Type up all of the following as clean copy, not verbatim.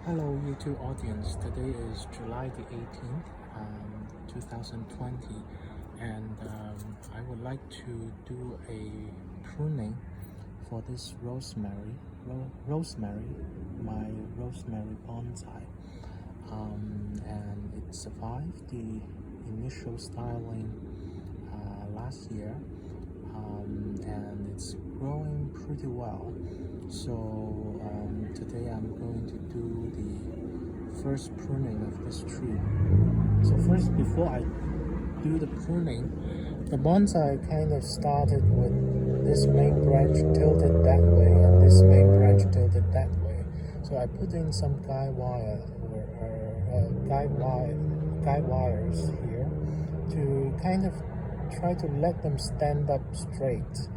Hello YouTube audience, today is July the 18th, 2020, and I would like to do a pruning for this rosemary, my rosemary bonsai, and it survived the initial styling last year, and it's growing pretty well. So today I'm going to do the first pruning of this tree. So first, before I do the pruning, the bonsai kind of started with this main branch tilted that way and this main branch tilted that way. So I put in some guide wires here to kind of try to let them stand up straight.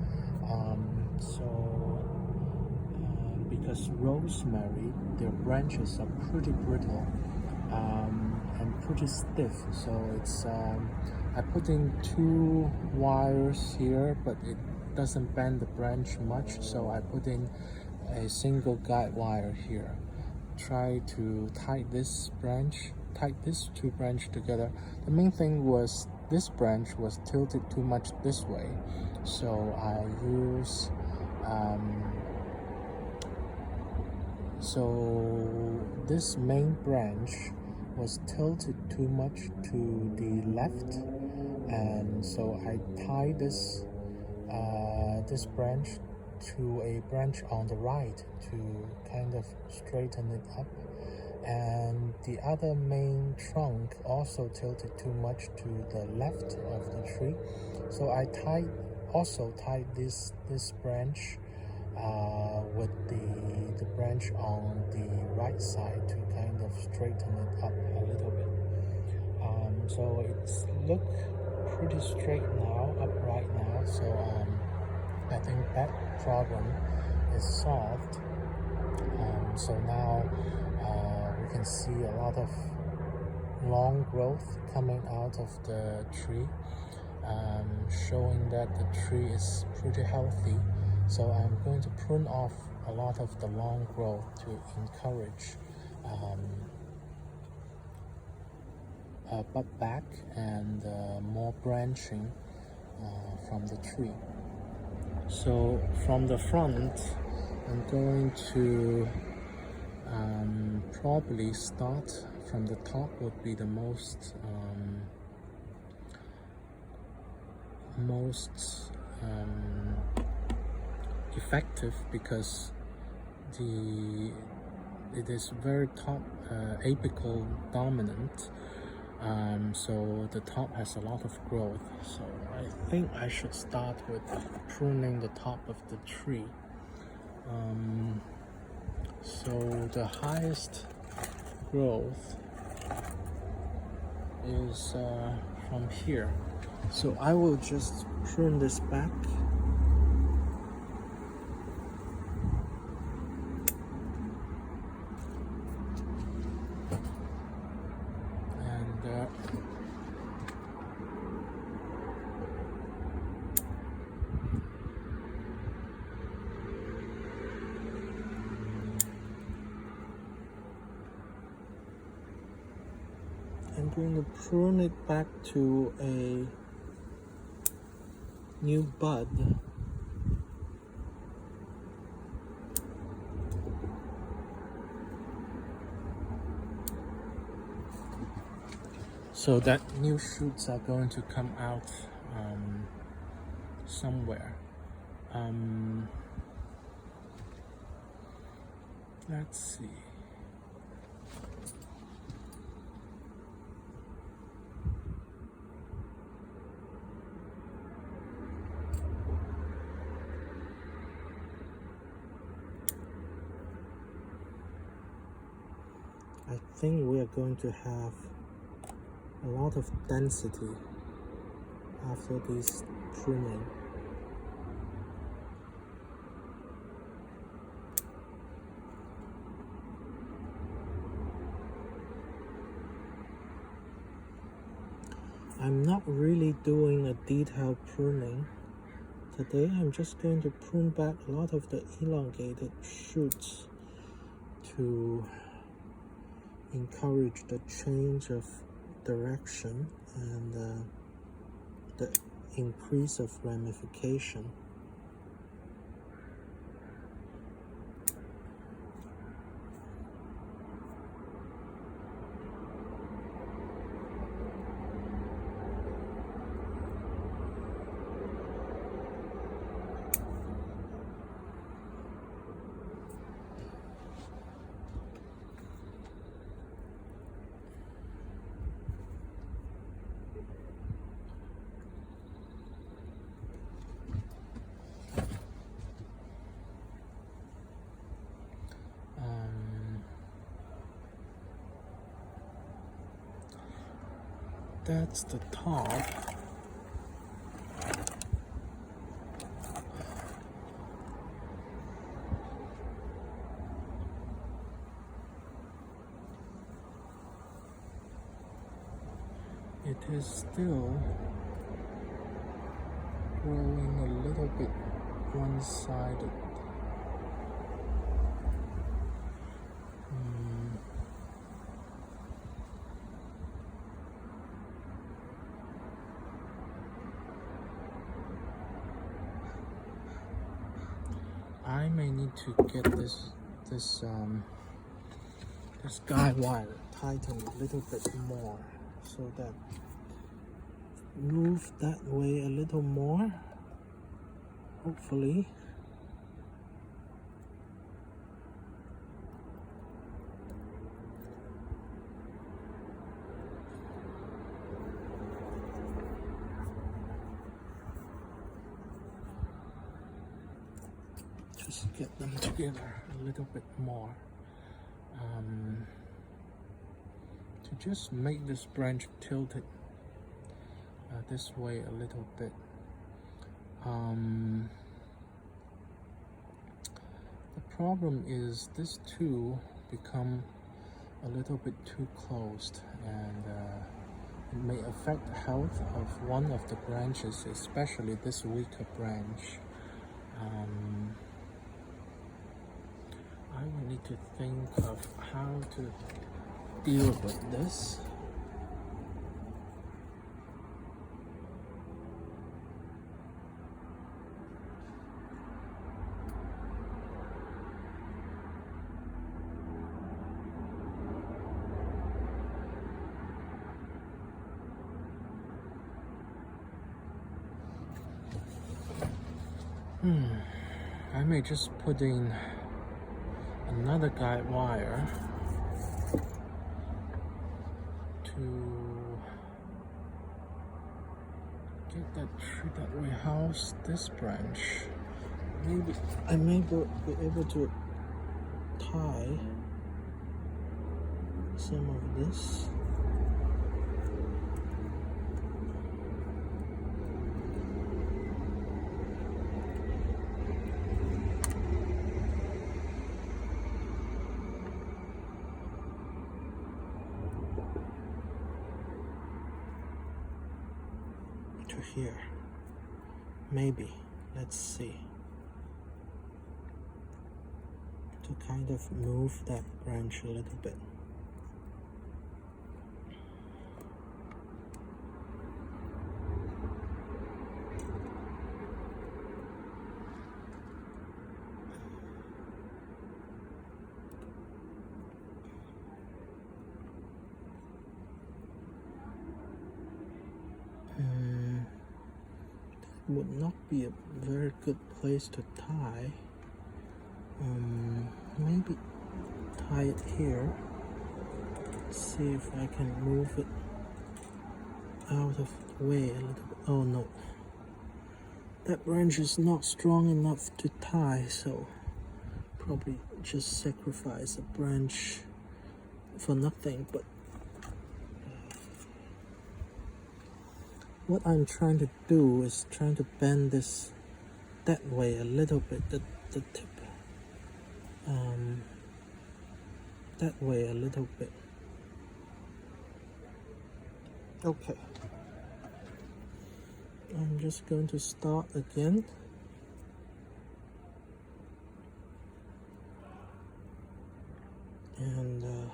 Because rosemary, their branches are pretty brittle and pretty stiff, so it's I put in 2 wires here, but it doesn't bend the branch much, so I put in a single guide wire here. Try to tie these 2 branches together. The main thing was this branch was tilted too much this way, so I use so this main branch was tilted too much to the left, and so I tied this branch to a branch on the right to kind of straighten it up, and the other main trunk also tilted too much to the left of the tree, so I also tied this branch with the branch on the right side to kind of straighten it up a little bit. So it's look pretty straight now, upright now, so I think that problem is solved. So now we can see a lot of long growth coming out of the tree, showing that the tree is pretty healthy. So I'm going to prune off a lot of the long growth to encourage bud back and more branching from the tree. So from the front, I'm going to probably start from the top. Would be the most effective, because it is very top apical dominant, so the top has a lot of growth. So I think I should start with pruning the top of the tree. So the highest growth is from here, so I will just prune this back. I'm going to prune it back to a new bud. So that new shoots are going to come out somewhere. Let's see. I think we are going to have a lot of density after this pruning. I'm not really doing a detailed pruning. Today I'm just going to prune back a lot of the elongated shoots to encourage the change of direction and the increase of ramification. That's the top. It is still growing a little bit one-sided. I may need to get this guy wire tightened a little bit more so that move that way a little more, hopefully. Just get them together a little bit more to just make this branch tilted this way a little bit. The problem is this two become a little bit too closed, and it may affect the health of one of the branches, especially this weaker branch. I will need to think of how to deal with this. I may just put in another guide wire to get that tree that way. How's this branch? Maybe I may be able to tie some of this. Here, maybe, let's see, to kind of move that branch a little bit. Would not be a very good place to tie. Maybe tie it here. See if I can move it out of the way a little bit. Oh no, that branch is not strong enough to tie, so probably just sacrifice a branch for nothing. But what I'm trying to do is trying to bend this that way a little bit, the tip that way a little bit. Okay, I'm just going to start again. And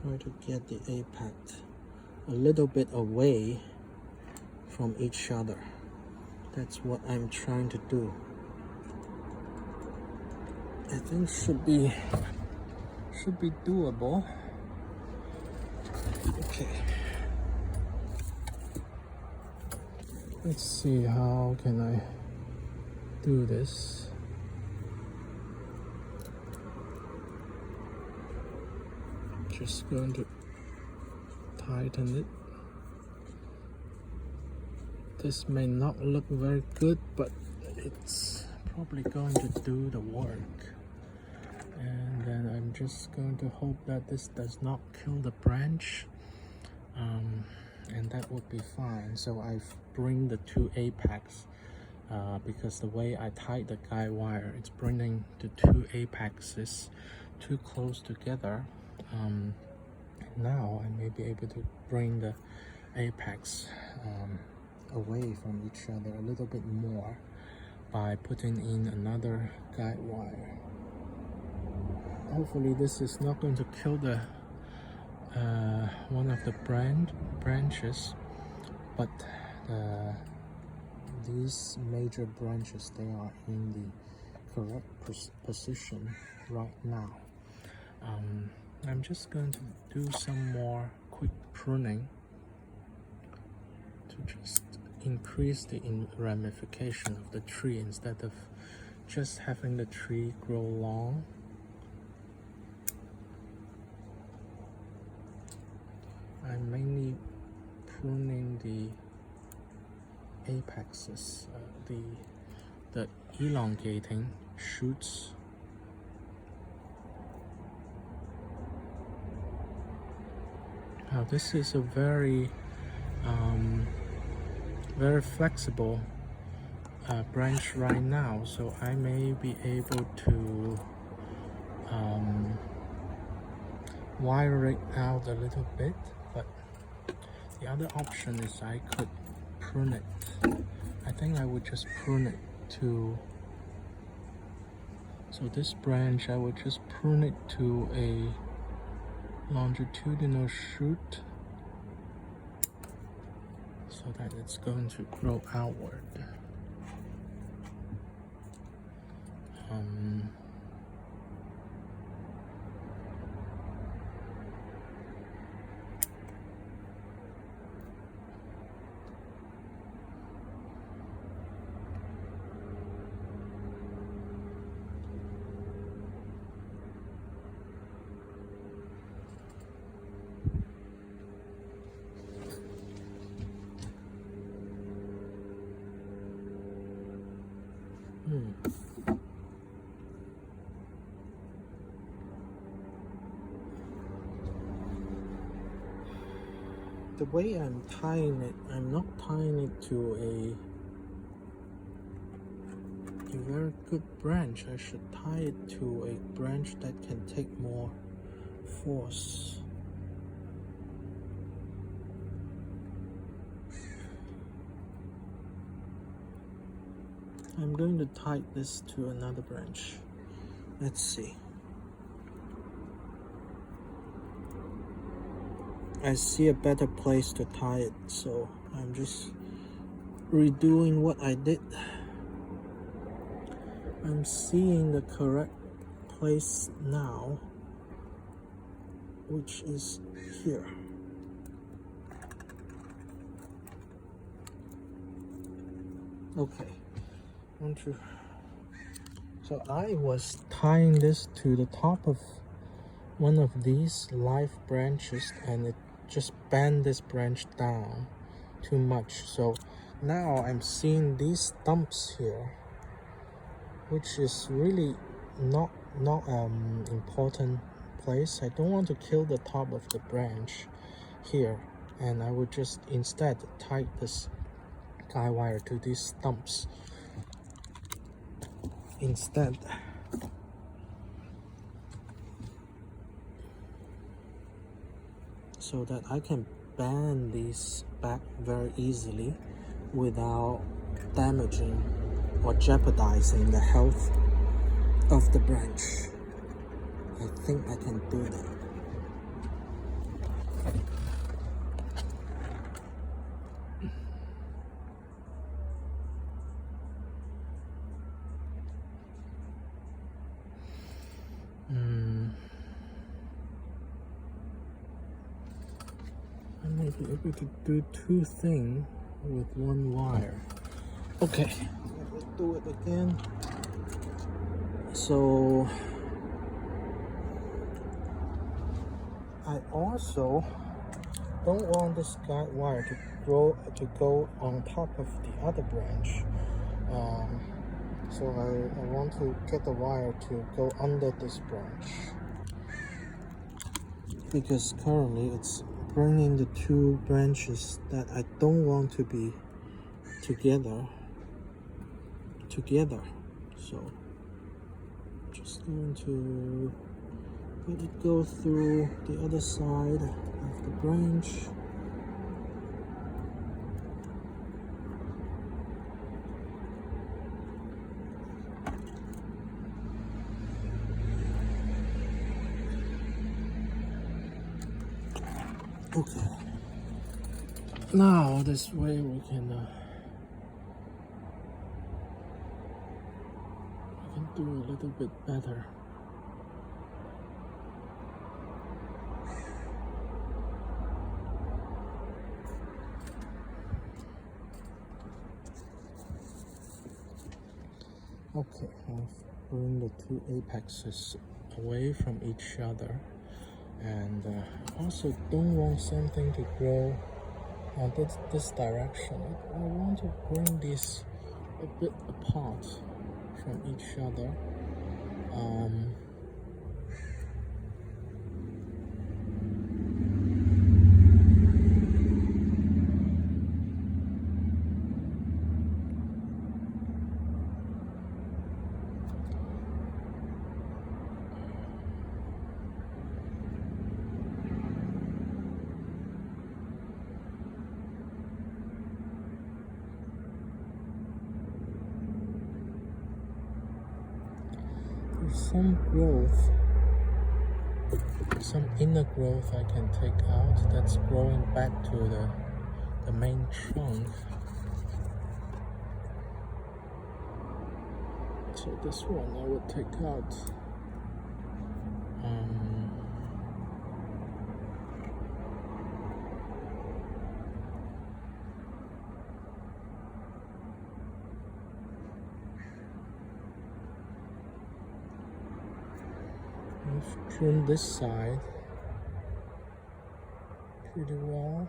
try to get the apex a little bit away from each other. That's what I'm trying to do. I think should be doable. Okay. Let's see how can I do this. Just going to tighten it. This may not look very good, but it's probably going to do the work. And then I'm just going to hope that this does not kill the branch, and that would be fine. So I bring the two apex because the way I tied the guide wire, it's bringing the two apexes too close together. Now I may be able to bring the apex away from each other a little bit more by putting in another guide wire. Hopefully this is not going to kill the one of the branches, but these major branches, they are in the correct position right now. I'm just going to do some more quick pruning to just increase the ramification of the tree instead of just having the tree grow long. I'm mainly pruning the apexes, the elongating shoots. Now this is a very flexible branch right now, so I may be able to wire it out a little bit, but the other option is I could prune it. I think I would just prune it to, so this branch I would just prune it to a longitudinal shoot so that it's going to grow outward. The way I'm tying it, I'm not tying it to a very good branch. I should tie it to a branch that can take more force. I'm going to tie this to another branch. Let's see. I see a better place to tie it, so I'm just redoing what I did. I'm seeing the correct place now, which is here. Okay. So I was tying this to the top of one of these live branches, and it just bent this branch down too much. So now I'm seeing these stumps here, which is really not important place. I don't want to kill the top of the branch here, and I would just instead tie this guide wire to these stumps instead. So that I can bend these back very easily without damaging or jeopardizing the health of the branch. I think I can do that. I may be able to do two things with one wire. Okay, let's do it again. So I also don't want this guide wire to go on top of the other branch. So I want to get the wire to go under this branch, because currently it's bringing the two branches that I don't want to be together. So just going to let it go through the other side of the branch. Okay, now this way we can do a little bit better. Okay, I'll bring the two apexes away from each other, and also don't want something to grow on this direction. I want to bring these a bit apart from each other. Some growth, some inner growth I can take out that's growing back to the main trunk. So this one I will take out. I've pruned this side pretty well.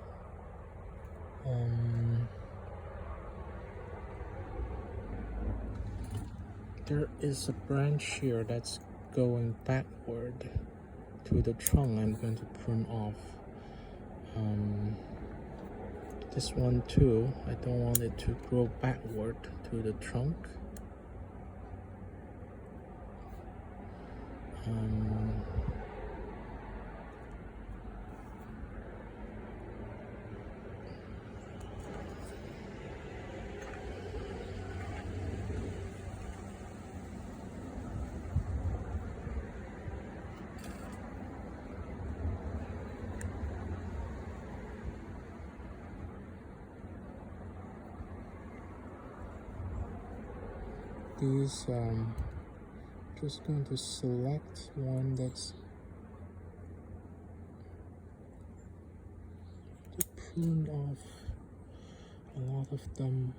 There is a branch here that's going backward to the trunk. I'm going to prune off. This one too, I don't want it to grow backward to the trunk. These just going to select one that's pruned off a lot of them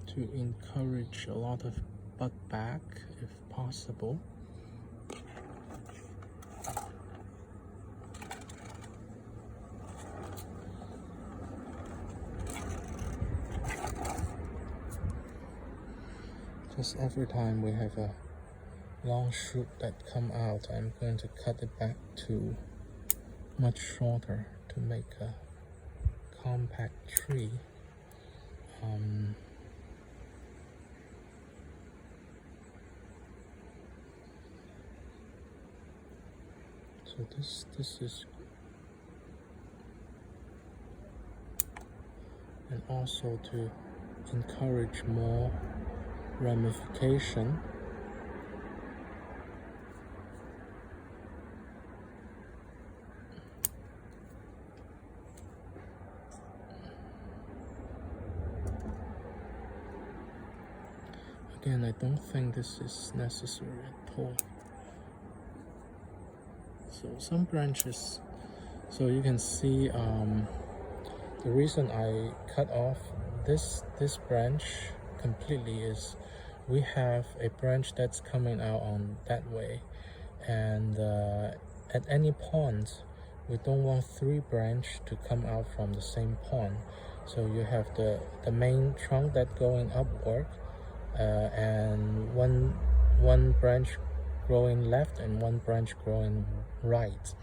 to encourage a lot of bud back if possible. Just every time we have a long shoot that come out, I'm going to cut it back to much shorter to make a compact tree. So this is, and also to encourage more ramification. Again, I don't think this is necessary at all. So some branches, so you can see the reason I cut off this branch completely is we have a branch that's coming out on that way, and at any pond we don't want 3 branches to come out from the same pond. So you have the main trunk that going upward, and one branch growing left and one branch growing right,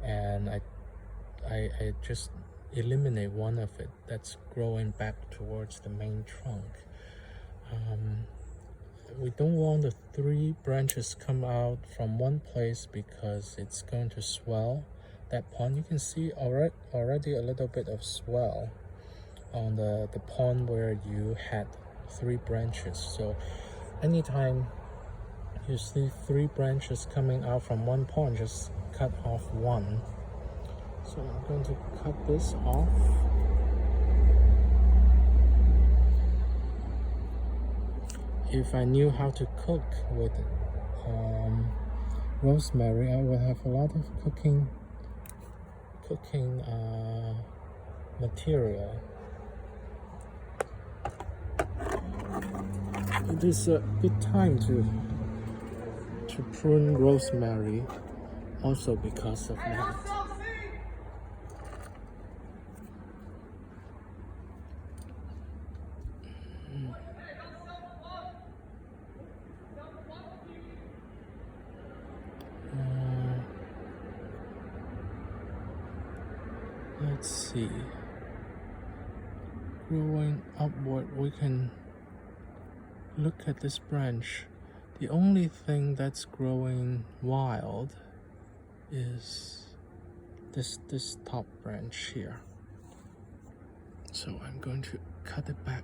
and I just eliminate one of it that's growing back towards the main trunk. We don't want the 3 branches come out from one place because it's going to swell that pond. You can see already a little bit of swell on the pond where you had 3 branches. So anytime you see 3 branches coming out from one pond, just cut off one. So I'm going to cut this off. If I knew how to cook with rosemary, I would have a lot of cooking material. It is a good time to prune rosemary, also because of that. Let's see. Growing upward, we can look at this branch. The only thing that's growing wild is this top branch here. So I'm going to cut it back.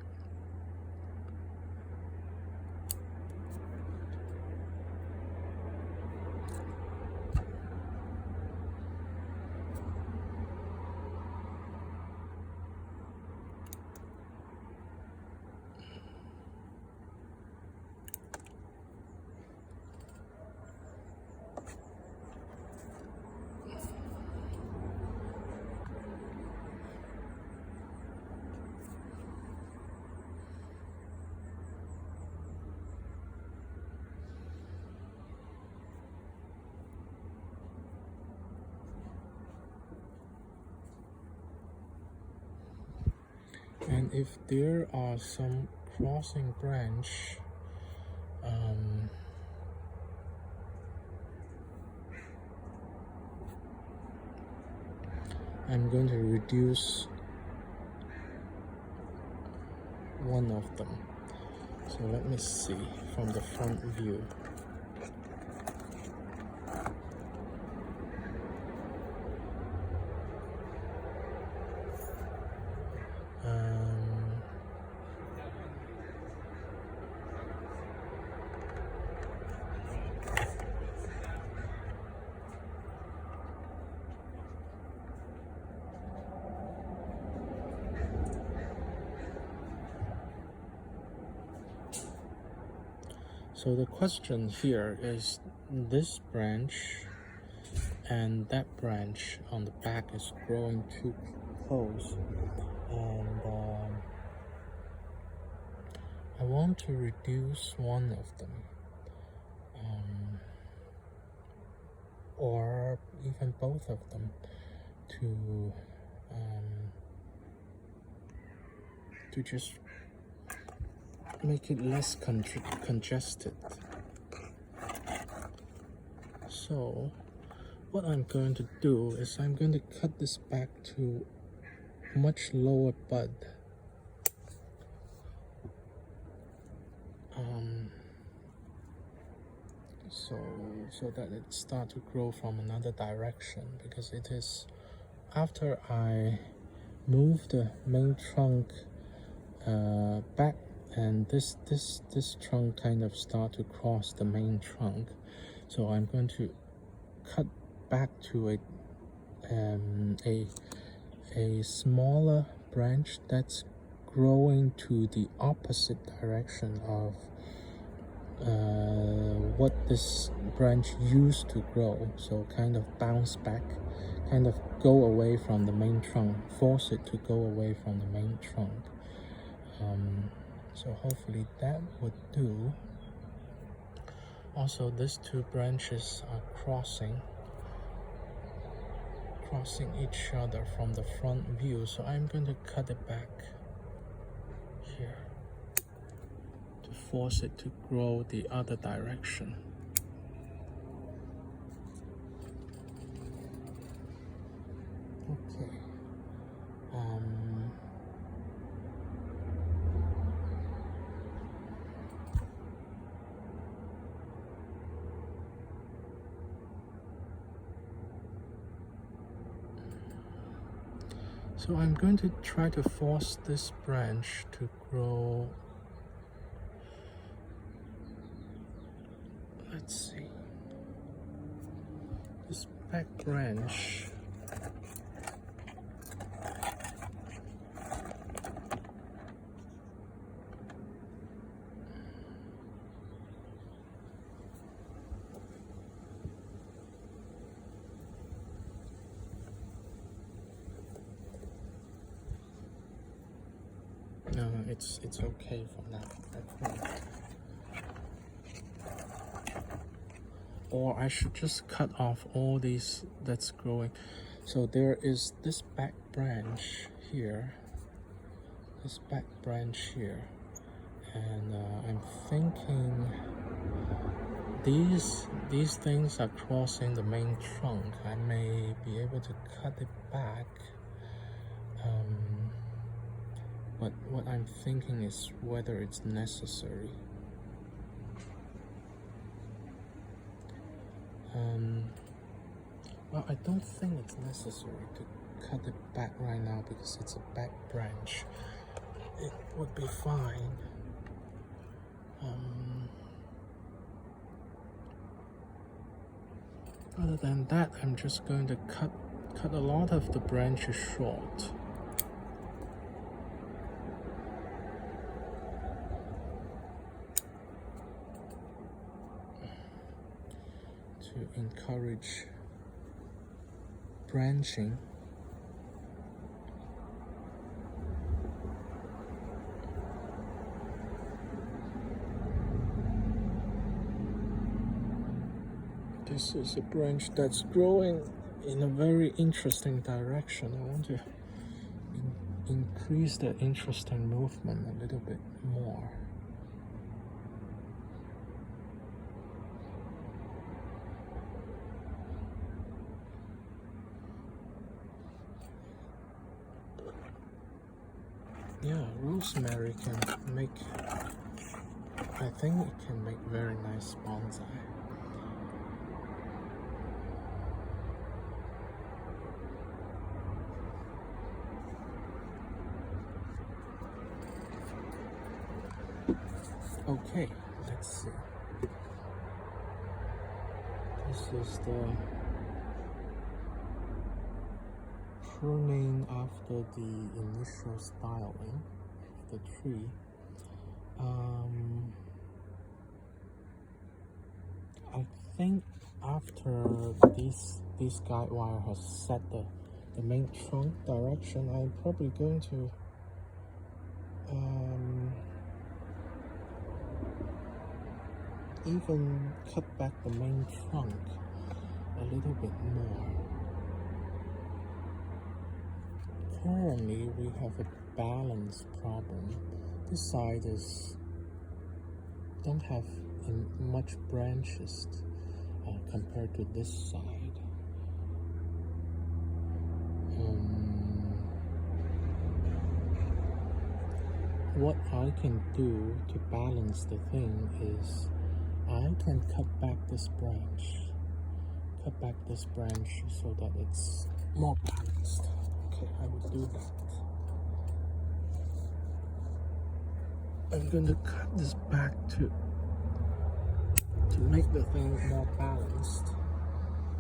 And if there are some crossing branch, I'm going to reduce one of them. So let me see from the front view. So the question here is, this branch and that branch on the back is growing too close, and I want to reduce one of them, or even both of them, to just make it less congested. So what I'm going to do is I'm going to cut this back to much lower bud, so that it start to grow from another direction, because it is after I move the main trunk back, and this trunk kind of start to cross the main trunk. So I'm going to cut back to a smaller branch that's growing to the opposite direction of what this branch used to grow, so kind of bounce back, kind of go away from the main trunk, force it to go away from the main trunk. So hopefully that would do. Also, these two branches are crossing each other from the front view, so I'm going to cut it back here to force it to grow the other direction. Okay. So I'm going to try to force this branch to grow. Let's see. This back branch. No, it's okay for now, I think. Or I should just cut off all these that's growing. So there is this back branch here, and I'm thinking these things are crossing the main trunk. I may be able to cut it back. But what I'm thinking is whether it's necessary. Well, I don't think it's necessary to cut it back right now because it's a back branch. It would be fine. Other than that, I'm just going to cut a lot of the branches short. To encourage branching. This is a branch that's growing in a very interesting direction. I want to increase the interesting movement a little bit more. Yeah, Rosemary can make, I think it can make very nice bonsai. Okay, let's see. This is the pruning after the initial styling of the tree. I think after this guide wire has set the main trunk direction, I'm probably going to even cut back the main trunk a little bit more. Currently, we have a balance problem. This side don't have much branches compared to this side. What I can do to balance the thing is I can cut back this branch so that it's more balanced. Okay, I will do that. I'm going to cut this back to make the thing more balanced.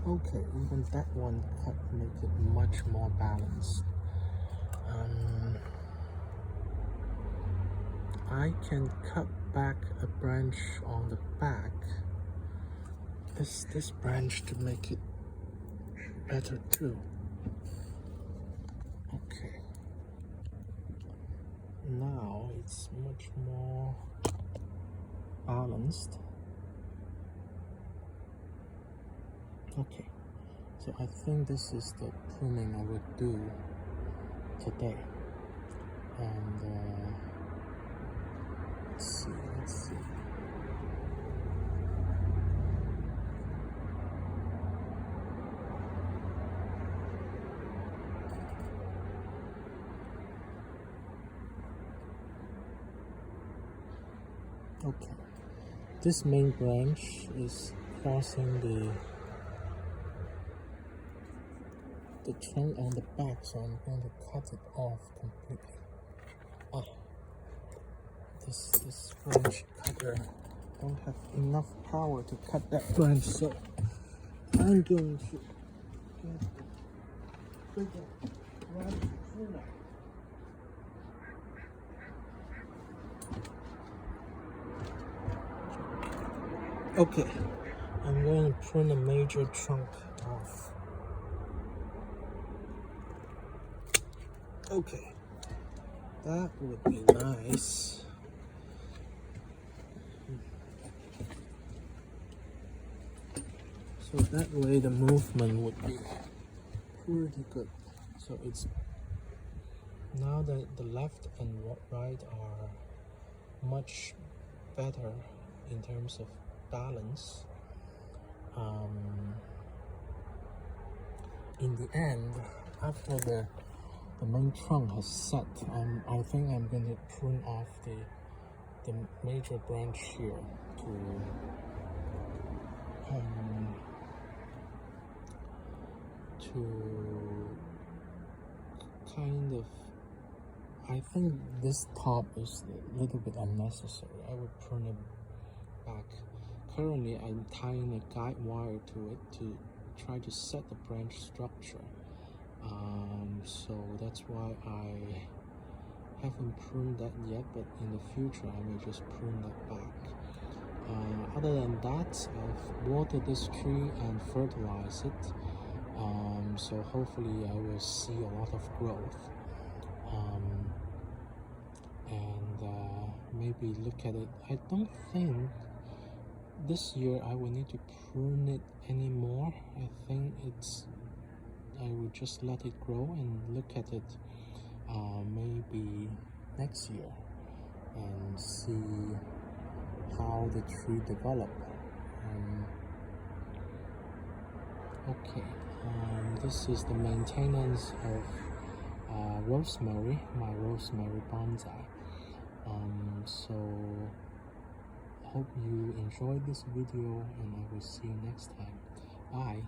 Okay, even that one cut make it much more balanced. I can cut back a branch on the back. This branch to make it better too. Okay. Now it's much more balanced. Okay. So I think this is the pruning I would do today. And let's see. Okay, this main branch is crossing the trunk on the back, so I'm going to cut it off completely. This branch cutter don't have enough power to cut that branch, so I'm going to get the bigger branch pruner. Okay, I'm going to prune a major chunk off. Okay, that would be nice. So that way the movement would be pretty good. So it's now that the left and right are much better in terms of balance. In the end, after the main trunk has set, I think I'm going to prune off the major branch here to kind of, I think this top is a little bit unnecessary. I would prune it back. Currently, I'm tying a guide wire to it to try to set the branch structure. So that's why I haven't pruned that yet, but in the future I may just prune that back. Other than that, I've watered this tree and fertilized it. So hopefully I will see a lot of growth. Maybe look at it. I don't think this year I will need to prune it anymore. I think I will just let it grow and look at it maybe next year and see how the tree develop. Okay, this is the maintenance of Rosemary, my Rosemary bonsai. So hope you enjoyed this video, and I will see you next time. Bye.